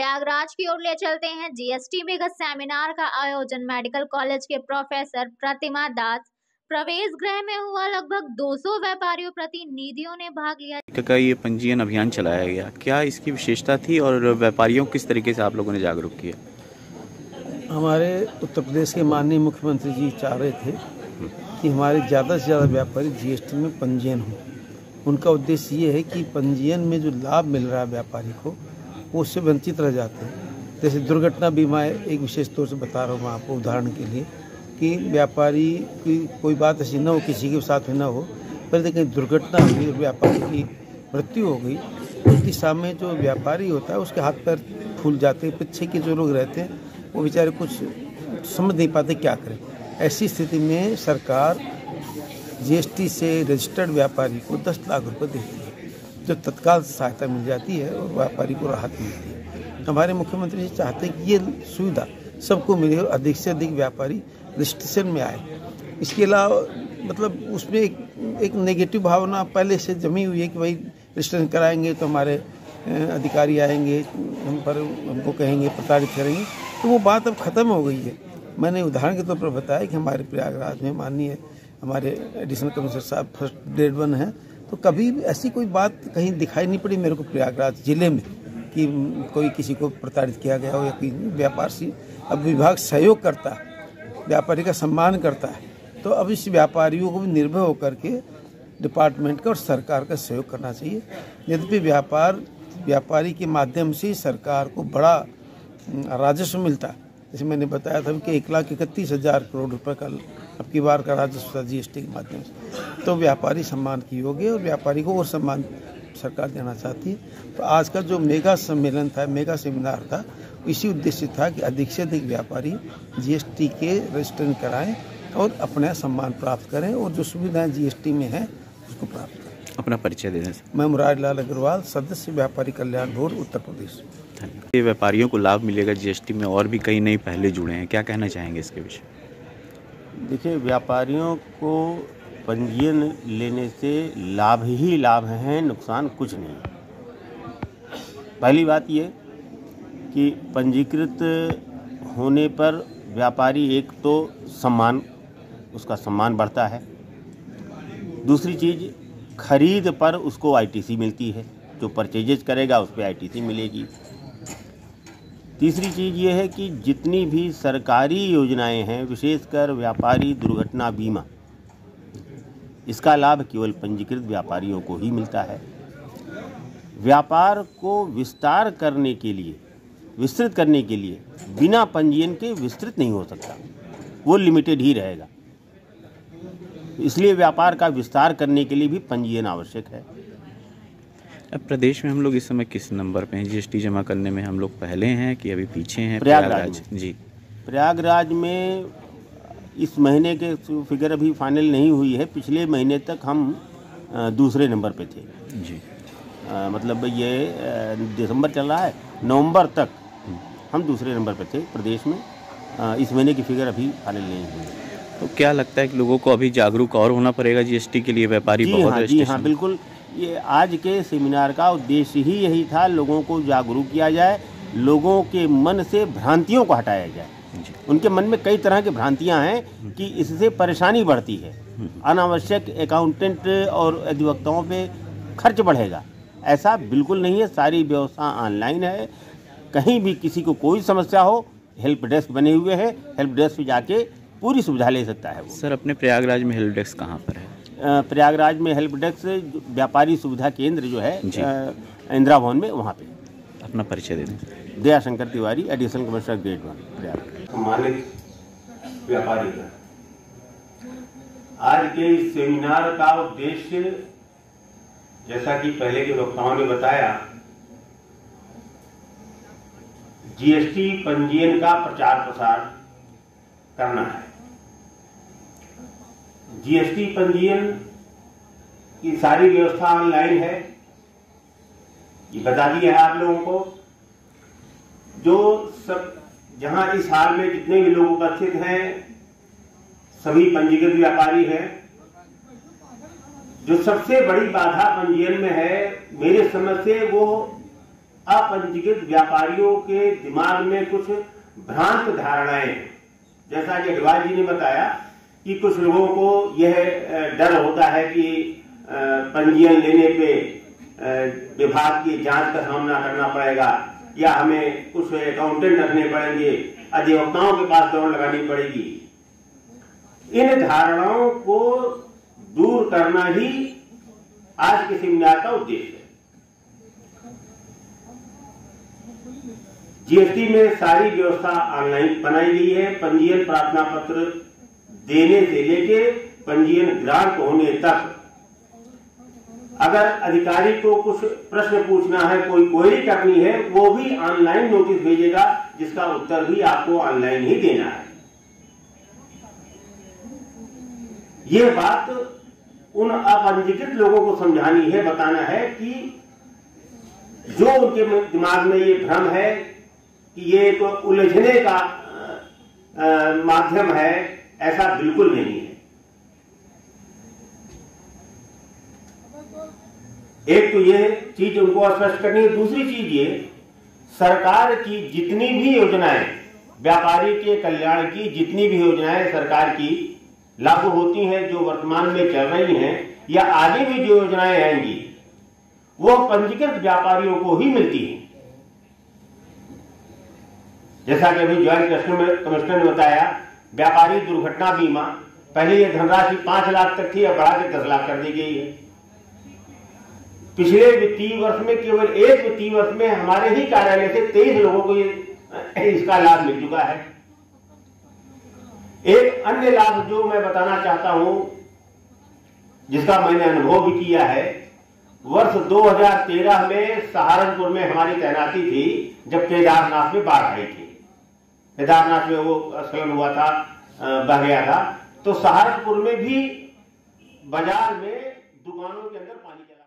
प्रयागराज की ओर ले चलते हैं। जीएसटी विगत सेमिनार का आयोजन मेडिकल कॉलेज के प्रोफेसर प्रतिमा दास प्रवेश गृह में हुआ। लगभग 200 व्यापारियों प्रतिनिधियों ने भाग लिया। का ये पंजीयन अभियान चलाया गया, क्या इसकी विशेषता थी और व्यापारियों किस तरीके से आप लोगों ने जागरूक किया? हमारे उत्तर प्रदेश के माननीय मुख्यमंत्री जी चाह रहे थे कि हमारे ज़्यादा से ज़्यादा व्यापारी जीएसटी में पंजीयन हो। उनका उद्देश्य ये है कि पंजीयन में जो लाभ मिल रहा है व्यापारी को, वो उससे वंचित रह जाते हैं। जैसे दुर्घटना बीमा एक विशेष तौर से बता रहा हूँ मैं आपको उदाहरण के लिए, कि व्यापारी की कोई बात ऐसी न हो, किसी के साथ में न हो, पर कहीं दुर्घटना हुई और व्यापारी की मृत्यु हो गई, उस दिशा में जो व्यापारी होता है उसके हाथ पैर फूल जाते हैं। पीछे के जो लोग रहते हैं वो बेचारे कुछ समझ नहीं पाते क्या करें। ऐसी स्थिति में सरकार जीएसटी से रजिस्टर्ड व्यापारी को 10 लाख रुपए देती है, जो तत्काल सहायता मिल जाती है और व्यापारी को राहत मिलती है। हमारे मुख्यमंत्री जी चाहते हैं कि ये सुविधा सबको मिले और अधिक से अधिक व्यापारी रजिस्ट्रेशन में आए। इसके अलावा मतलब उसमें एक नेगेटिव भावना पहले से जमी हुई है कि भाई रजिस्ट्रेशन कराएंगे तो हमारे अधिकारी आएंगे, हम पर हमको कहेंगे, प्रताड़ित करेंगे, तो वो बात अब ख़त्म हो गई है। मैंने उदाहरण के तौर पर बताया कि हमारे प्रयागराज में माननीय हमारे एडिशनल कमिश्नर साहब फर्स्ट ग्रेड 1 हैं, तो कभी ऐसी कोई बात कहीं दिखाई नहीं पड़ी मेरे को प्रयागराज जिले में कि कोई किसी को प्रताड़ित किया गया हो या कोई व्यापार से। अब विभाग सहयोग करता है, व्यापारी का सम्मान करता है, तो अब इस व्यापारियों को भी निर्भय होकर के डिपार्टमेंट का और सरकार का सहयोग करना चाहिए। यद्यपि व्यापारी के माध्यम से सरकार को बड़ा राजस्व मिलता है। जैसे मैंने बताया था कि 1,31,000 करोड़ रुपए का अब की बार का राजस्व जीएसटी के माध्यम से, तो व्यापारी सम्मान की योग्य और व्यापारी को और सम्मान सरकार देना चाहती है। तो आज का जो मेगा सम्मेलन था, मेगा सेमिनार था, इसी उद्देश्य था कि अधिक से अधिक व्यापारी जीएसटी के रजिस्ट्रेशन कराएं और अपना सम्मान प्राप्त करें और जो सुविधाएं जीएसटी में हैं उसको प्राप्त करें। अपना परिचय दे दें। मैं मुरारीलाल अग्रवाल, सदस्य व्यापारी कल्याण बोर्ड, उत्तर प्रदेश। ये व्यापारियों को लाभ मिलेगा जीएसटी में, और भी कई नई पहले जुड़े हैं, क्या कहना चाहेंगे इसके विषय? देखिए, व्यापारियों को पंजीयन लेने से लाभ ही लाभ हैं, नुकसान कुछ नहीं। पहली बात ये कि पंजीकृत होने पर व्यापारी एक तो सम्मान, उसका सम्मान बढ़ता है। दूसरी चीज़, खरीद पर उसको आईटीसी मिलती है, जो परचेजेज करेगा उस पर आईटीसी मिलेगी। तीसरी चीज़ ये है कि जितनी भी सरकारी योजनाएं हैं, विशेषकर व्यापारी दुर्घटना बीमा, इसका लाभ केवल पंजीकृत व्यापारियों को ही मिलता है। व्यापार को विस्तृत करने के लिए बिना पंजीयन के विस्तृत नहीं हो सकता, वो लिमिटेड ही रहेगा। इसलिए व्यापार का विस्तार करने के लिए भी पंजीयन आवश्यक है। अब प्रदेश में हम लोग इस समय किस नंबर पे हैं? जीएसटी जमा करने में हम लोग पहले हैं कि अभी पीछे हैं? प्रयागराज जी, प्रयागराज में इस महीने के फिगर अभी फाइनल नहीं हुई है। पिछले महीने तक हम दूसरे नंबर पे थे जी। मतलब ये दिसंबर चल रहा है, नवंबर तक हम दूसरे नंबर पे थे प्रदेश में। इस महीने की फिगर अभी फाइनल नहीं हुई है। तो क्या लगता है कि लोगों को अभी जागरूक और होना पड़ेगा जीएसटी के लिए? व्यापारी बहुत जी हाँ, बिल्कुल। ये आज के सेमिनार का उद्देश्य ही यही था, लोगों को जागरूक किया जाए, लोगों के मन से भ्रांतियों को हटाया जाए। उनके मन में कई तरह की भ्रांतियां हैं कि इससे परेशानी बढ़ती है, अनावश्यक अकाउंटेंट और अधिवक्ताओं पे खर्च बढ़ेगा। ऐसा बिल्कुल नहीं है। सारी व्यवस्था ऑनलाइन है। कहीं भी किसी को कोई समस्या हो, हेल्प डेस्क बने हुए हैं, हेल्प डेस्क पे जाके पूरी सुविधा ले सकता है वो। सर, अपने प्रयागराज में हेल्प डेस्क कहाँ पर है? प्रयागराज में हेल्प डेस्क व्यापारी सुविधा केंद्र जो है इंदिरा भवन में, वहाँ पे। अपना परिचय दे दें। Daya Shankar Tiwari, additional commissioner grade 1 Prayagraj. सम्मानित व्यापारी, आज के इस सेमिनार का उद्देश्य, जैसा कि पहले के वक्ताओं ने बताया, जीएसटी पंजीयन का प्रचार प्रसार करना है। जीएसटी पंजीयन की सारी व्यवस्था ऑनलाइन है, ये बता दिया है आप लोगों को। जो सब जहां इस हाल में जितने भी लोग उपस्थित हैं, सभी पंजीकृत व्यापारी हैं। जो सबसे बड़ी बाधा पंजीयन में है मेरे समझ से, वो अपंजीकृत व्यापारियों के दिमाग में कुछ भ्रांत धारणाएं हैं। जैसा कि अग्रवाल जी ने बताया कि कुछ लोगों को यह डर होता है कि पंजीयन लेने पे विभाग की जांच का सामना करना पड़ेगा या हमें कुछ अकाउंटेंट रखने पड़ेंगे, अधिवक्ताओं के पास दौड़ लगानी पड़ेगी। इन धारणाओं को दूर करना ही आज के सेमिनार का उद्देश्य है। जीएसटी में सारी व्यवस्था ऑनलाइन बनाई गई है। पंजीयन प्रार्थना पत्र देने से लेके पंजीयन ग्रांट होने तक अगर अधिकारी को कुछ प्रश्न पूछना है, कोई क्वेरी करनी है, वो भी ऑनलाइन नोटिस भेजेगा, जिसका उत्तर भी आपको ऑनलाइन ही देना है। ये बात उन अपंजीकृत लोगों को समझानी है, बताना है कि जो उनके दिमाग में ये भ्रम है कि ये एक उलझने का माध्यम है, ऐसा बिल्कुल नहीं है। एक तो ये चीज उनको स्पष्ट करनी है। दूसरी चीज ये, सरकार की जितनी भी योजनाएं, व्यापारी के कल्याण की जितनी भी योजनाएं सरकार की लागू होती हैं, जो वर्तमान में चल रही हैं या आगे भी जो योजनाएं आएंगी, वो पंजीकृत व्यापारियों को ही मिलती हैं। जैसा कि अभी ज्वाइंट कमिश्नर ने बताया, व्यापारी दुर्घटना बीमा, पहले ये धनराशि 5 लाख तक थी, अब बढ़ा के 10 लाख कर दी गई है। पिछले वित्तीय वर्ष में केवल एक वित्तीय वर्ष में हमारे ही कार्यालय से 23 लोगों को इसका लाभ मिल चुका है। एक अन्य लाभ जो मैं बताना चाहता हूं, जिसका मैंने अनुभव भी किया है, वर्ष 2013 में सहारनपुर में हमारी तैनाती थी, जब केदारनाथ में बाढ़ आई थी। केदारनाथ में वो स्खलन हुआ था, बह गया था, तो सहारनपुर में भी बाजार में दुकानों के अंदर पानी चला।